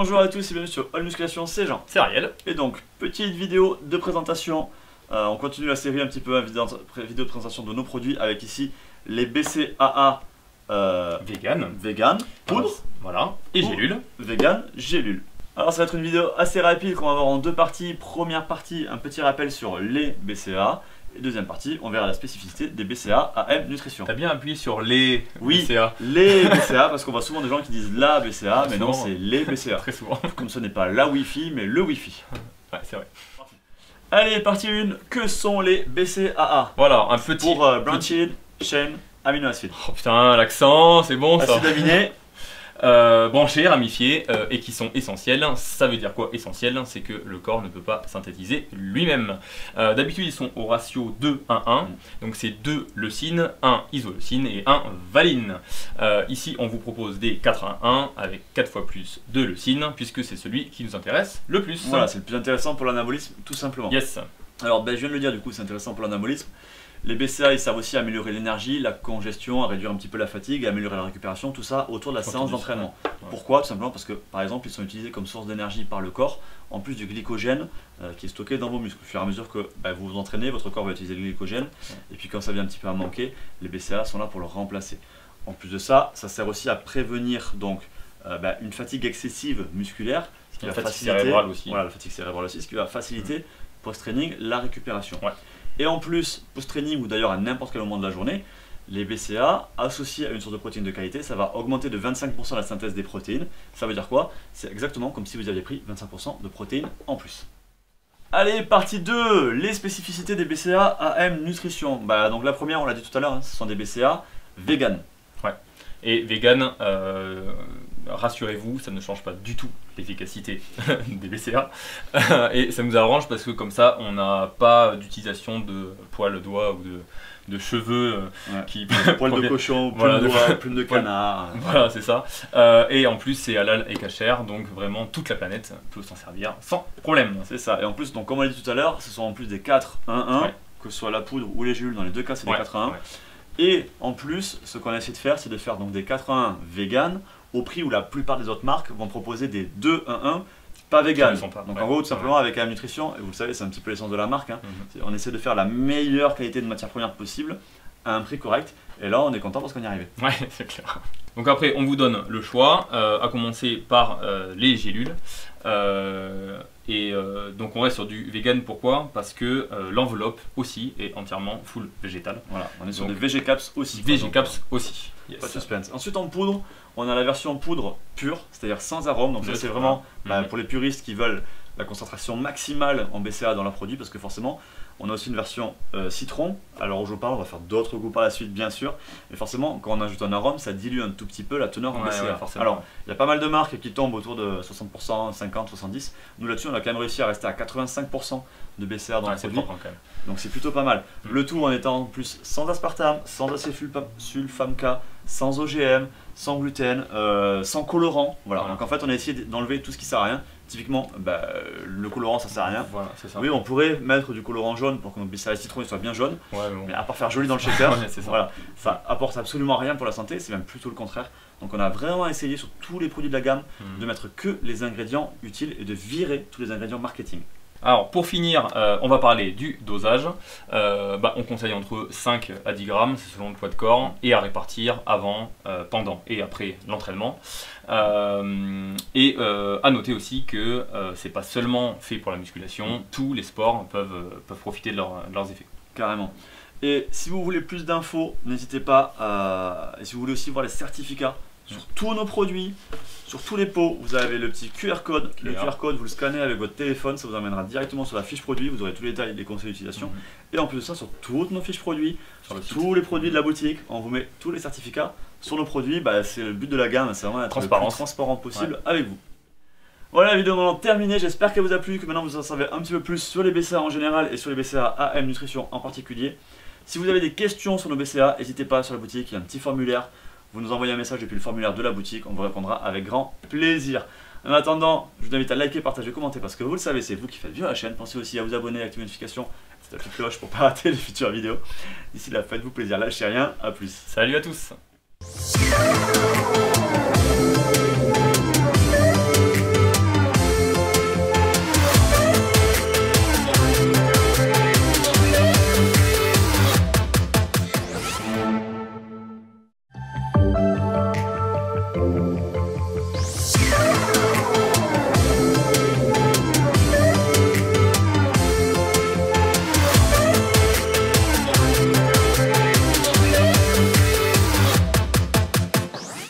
Bonjour à tous et bienvenue sur All Musculation, c'est Jean. C'est Ariel. Et donc, petite vidéo de présentation. On continue la série un petit peu, vidéo de présentation de nos produits avec ici les BCAA vegan, poudre, voilà, et gélules. Vegan, gélules. Alors ça va être une vidéo assez rapide qu'on va voir en deux parties. Première partie, un petit rappel sur les BCAA. Et deuxième partie, on verra la spécificité des BCAA AM Nutrition. T'as bien appuyé sur les BCAA. Les BCAA, parce qu'on voit souvent des gens qui disent la BCAA, mais non, c'est les BCAA. Très souvent. Comme ce n'est pas la Wi-Fi, mais le Wi-Fi. Ouais, c'est vrai. Allez, partie 1, que sont les BCAA? Voilà, un petit... Pour Branched Chain Amino Acid. Oh putain, l'accent, c'est bon ça. Acide aminé. Branchés, ramifiés et qui sont essentiels. Ça veut dire quoi essentiel? C'est que le corps ne peut pas synthétiser lui-même. D'habitude ils sont au ratio 2-1-1, donc c'est 2 leucine, 1 isoleucine et 1 valine. Ici on vous propose des 4-1-1 avec 4 fois plus de leucine puisque c'est celui qui nous intéresse le plus. Voilà, c'est le plus intéressant pour l'anabolisme tout simplement. Yes. Alors je viens de le dire, du coup c'est intéressant pour l'anabolisme. Les BCAA ils servent aussi à améliorer l'énergie, la congestion, à réduire un petit peu la fatigue, à améliorer la récupération, tout ça autour de la séance d'entraînement. Ouais. Pourquoi? Tout simplement parce que par exemple ils sont utilisés comme source d'énergie par le corps, en plus du glycogène qui est stocké dans vos muscles. Au fur et à mesure que vous vous entraînez, votre corps va utiliser le glycogène, et puis quand ça vient un petit peu à manquer, les BCAA sont là pour le remplacer. En plus de ça, ça sert aussi à prévenir donc une fatigue excessive musculaire, ce qui va faciliter, cérébrale aussi. Voilà, la fatigue cérébrale aussi, ce qui va faciliter post-training la récupération. Ouais. Et en plus, post-training ou d'ailleurs à n'importe quel moment de la journée, les BCAA associés à une source de protéines de qualité, ça va augmenter de 25% la synthèse des protéines. Ça veut dire quoi? C'est exactement comme si vous aviez pris 25% de protéines en plus. Allez, partie 2, les spécificités des BCAA AM Nutrition. Donc la première, on l'a dit tout à l'heure, ce sont des BCAA vegan. Ouais. Et vegan, rassurez-vous, ça ne change pas du tout l'efficacité des BCAA et ça nous arrange parce que comme ça on n'a pas d'utilisation de poils de doigts ou de cheveux qui poils de cochon, plumes de doigts, plumes de canard. Voilà, c'est ça. Et en plus c'est halal et kasher, donc vraiment toute la planète peut s'en servir sans problème. C'est ça. Et en plus, donc comme on l'a dit tout à l'heure, ce sont en plus des 4-1-1, que ce soit la poudre ou les gélules, dans les deux cas c'est des 4-1-1. Et en plus, ce qu'on a essayé de faire, c'est de faire donc des 4-1-1 vegan au prix où la plupart des autres marques vont proposer des 2-1-1 pas vegan. Donc en gros, tout simplement avec AM Nutrition, et vous le savez, c'est un petit peu l'essence de la marque, on essaie de faire la meilleure qualité de matière première possible à un prix correct. Et là, on est content parce qu'on y est arrivé. Ouais, c'est clair. Donc après, on vous donne le choix, à commencer par les gélules. Donc on reste sur du vegan, pourquoi? Parce que l'enveloppe aussi est entièrement full végétale. Voilà, on est sur des VG-Caps aussi. VG-Caps aussi. Yes. Pas de suspense. Ensuite en poudre, on a la version poudre pure, c'est-à-dire sans arôme. Donc ça c'est vraiment pour les puristes qui veulent la concentration maximale en BCAA dans leur produit, parce que forcément on a aussi une version citron. Alors où je parle, on va faire d'autres goûts par la suite bien sûr, mais forcément quand on ajoute un arôme, ça dilue un tout petit peu la teneur en BCAA. Alors il y a pas mal de marques qui tombent autour de 60%, 50, 70. Nous là-dessus on a quand même réussi à rester à 85% de BCAA dans le produit. Donc c'est plutôt pas mal. Le tout en étant en plus sans aspartame, sans acésulfame-K, sans OGM, sans gluten, sans colorant. Voilà. Donc en fait on a essayé d'enlever tout ce qui sert à rien. Typiquement, le colorant ça sert à rien. Voilà, c'est ça. Oui, on pourrait mettre du colorant jaune pour que notre BCAA citron soit bien jaune. Mais à part faire joli dans le shaker, voilà, ça apporte absolument rien pour la santé, c'est même plutôt le contraire. Donc on a vraiment essayé sur tous les produits de la gamme de mettre que les ingrédients utiles et de virer tous les ingrédients marketing. Alors pour finir, on va parler du dosage. On conseille entre 5 à 10 grammes, c'est selon le poids de corps, et à répartir avant, pendant et après l'entraînement. À noter aussi que c'est pas seulement fait pour la musculation, tous les sports peuvent profiter de leurs effets. Carrément. Et si vous voulez plus d'infos, n'hésitez pas et si vous voulez aussi voir les certificats sur tous nos produits, sur tous les pots, vous avez le petit QR code. Le QR code, vous le scannez avec votre téléphone, ça vous amènera directement sur la fiche produit, vous aurez tous les détails et les conseils d'utilisation. Et en plus de ça, sur toutes nos fiches produits, sur tous les produits de la boutique, on vous met tous les certificats sur nos produits. C'est le but de la gamme, c'est vraiment d'être le plus transparent possible avec vous. Voilà, la vidéo est maintenant terminée, j'espère qu'elle vous a plu, que maintenant vous en savez un petit peu plus sur les BCAA en général et sur les BCAA AM Nutrition en particulier. Si vous avez des questions sur nos BCAA, n'hésitez pas sur la boutique, il y a un petit formulaire. Vous nous envoyez un message depuis le formulaire de la boutique, on vous répondra avec grand plaisir. En attendant, je vous invite à liker, partager, commenter parce que vous le savez, c'est vous qui faites vivre la chaîne. Pensez aussi à vous abonner, à activer les notifications, c'est la petite cloche pour ne pas rater les futures vidéos. D'ici là, faites-vous plaisir, lâchez rien, à plus. Salut à tous.